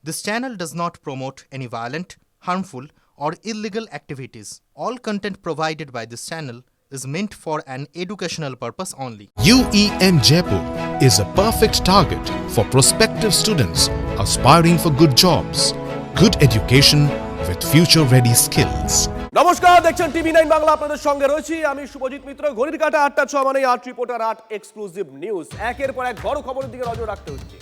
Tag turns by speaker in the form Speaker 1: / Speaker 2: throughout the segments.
Speaker 1: This channel does not promote any violent, harmful, or illegal activities. All content provided by this channel is meant for an educational purpose only.
Speaker 2: UEN Jaipur is a perfect target for prospective students aspiring for good jobs, good education with future-ready skills.
Speaker 3: নমস্কার, দেখছেন টিভি9 বাংলা। আপনাদের সঙ্গে রয়েছি আমি শুভজিৎ মিত্র। ঘড়ির কাঁটা 8টা 6 মানে art reporter, art exclusive news. একের পর এক বড় খবরের দিকে নজর রাখতে হচ্ছে।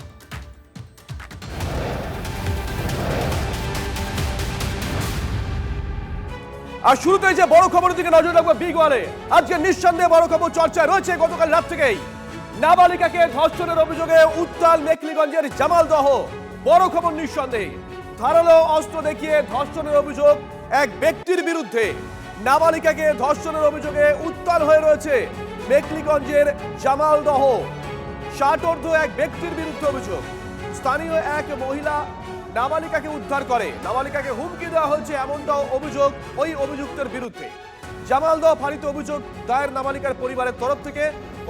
Speaker 3: আর শুরুতে যে বড় খবরের দিকে নজর রাখবো বিগ ওয়ালে। আজকে নিঃসন্দেহে বড় খবর চর্চায় রয়েছে। গতকাল রাত থেকেই নাবালিকাকে ধর্ষণের অভিযোগে উত্তাল মেখলিগঞ্জের জামালদহ। বড় খবর নিঃসন্দেহে ধারালো অস্ত্র দেখিয়ে ধর্ষণের অভিযোগ এক ব্যক্তির বিরুদ্ধে। নাবালিকাকে ধর্ষণের অভিযোগে উত্তাল হয়ে রয়েছে মেখলিগঞ্জের জামালদহ। ষাটোর্ধ্ব এক ব্যক্তির বিরুদ্ধে অভিযোগ। স্থানীয় এক মহিলা নাবালিকাকে উদ্ধার করে, নাবালিকাকে হুমকি দেওয়া হয়েছে এমনটাও অভিযোগ ওই অভিযুক্তের বিরুদ্ধে। জামালদহ ফাঁড়িতে অভিযোগ দায়ের নাবালিকার পরিবারের তরফ থেকে।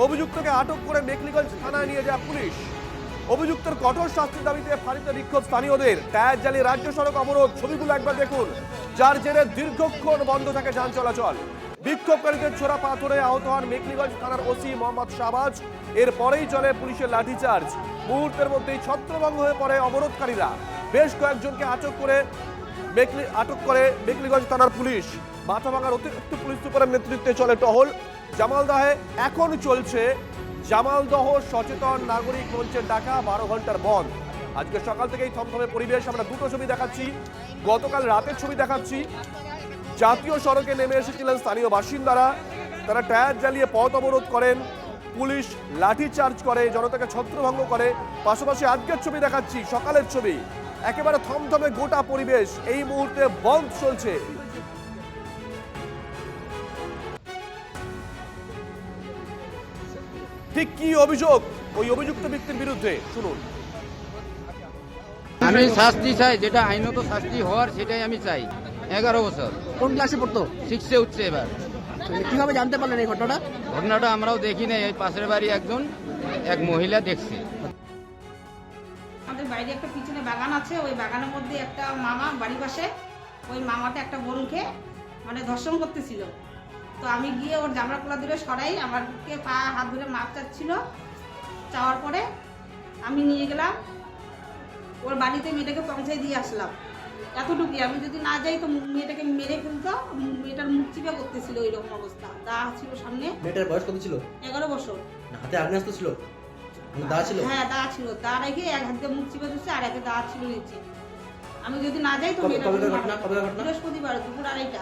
Speaker 3: অভিযুক্তকে আটক করে মেখলিগঞ্জ থানায় নিয়ে যায় পুলিশ। অভিযুক্তের কঠোর শাস্তির দাবিতে ফাঁড়িতে বিক্ষোভ স্থানীয়দের। টায়ার জ্বালিয়ে রাজ্য সড়ক অবরোধ। ছবিগুলো একবার দেখুন, যার জেরে দীর্ঘক্ষণ বন্ধ থাকে যান চলাচল। বিক্ষোভকারীদের ছোড়া পাথরে আহত হন মেখলিগঞ্জ থানার ওসি মোহাম্মদ শাহবাজ। এরপরেই চলে পুলিশের লাঠিচার্জ। মুহূর্তের মধ্যেই ছত্রভঙ্গ হয়ে পড়ে অবরোধকারীরা। বেশ কয়েকজনকে আটক করে মেখলিগঞ্জ থানার পুলিশ। মাথাভাঙার অতিরিক্ত পুলিশ সুপারের নেতৃত্বে চলে টহল। জামালদহে এখন চলছে জামালদহ সচেতন নাগরিক মঞ্চের ডাকা 12 ঘন্টার বন্ধ। আজকে সকাল থেকেই থমথমে পরিবেশ। আমরা দুটো ছবি দেখাচ্ছি, গতকাল রাতের ছবি দেখাচ্ছি। জাতীয় সড়কে নেমে এসেছিলেন স্থানীয় বাসিন্দারা। তারা টায়ার জ্বালিয়ে পথ অবরোধ করেন। পুলিশ লাঠিচার্জ করে, জনতাকে ছত্রভঙ্গ করে। পাশাপাশি আজকের ছবি দেখাচ্ছি, সকালের ছবি। একেবারে থমথমে গোটা পরিবেশ। এই মুহূর্তে বন্ধ চলছে। ঠিক কি অভিযোগ ওই অভিযুক্ত ব্যক্তির বিরুদ্ধে শুনুন।
Speaker 4: আমি শাস্তি চাই, যেটা আইনত শাস্তি হওয়ার সেটাই আমি চাই। 11 বছর।
Speaker 5: কোন ক্লাসে পড়তো?
Speaker 4: 6-এ উঠছে এবার।
Speaker 5: কিভাবে জানতে পারলেন এই
Speaker 4: ঘটনাটা আমরাও দেখি নাই, এই পাশের বাড়ি এক মহিলা দেখছে।
Speaker 6: আমাদের বাইরে একটা পিছনে বাগান আছে, ওই বাগানের মধ্যে একটা মামা বাড়ি পাশে, ওই মামাটা একটা বোনকে ধর্ষণ করতেছিল। তো আমি গিয়ে ওর জামরা কোলা ধরে সরাই, আমাকে পা হাত ধরে মাপ চাচ্ছিল। চাওয়ার পরে আমি নিয়ে গেলাম ওর বাড়িতে, মেয়েটাকে পৌঁছায় দিয়ে আসলাম। এতটুকুই। আমি যদি না যাই তো মেয়েটাকে মেরে ফেলতো। মেয়েটার মুখ চিপে করতেছিল, ওইরকম অবস্থা। দা ছিল সামনে।
Speaker 5: মেয়েটার বয়স কত ছিল?
Speaker 6: 11 বছর।
Speaker 5: হাতে আগ্নেয়াস্ত্র ছিল? দা ছিল?
Speaker 6: হ্যাঁ, দা ছিল। দা রেখে এক হাতে মুখ চিপে দিচ্ছে, আর একে দা ছিল নিচে। আমি যদি না যাই তো
Speaker 5: কবে ঘটনা?
Speaker 6: বৃহস্পতিবার দুপুর 2:30টা।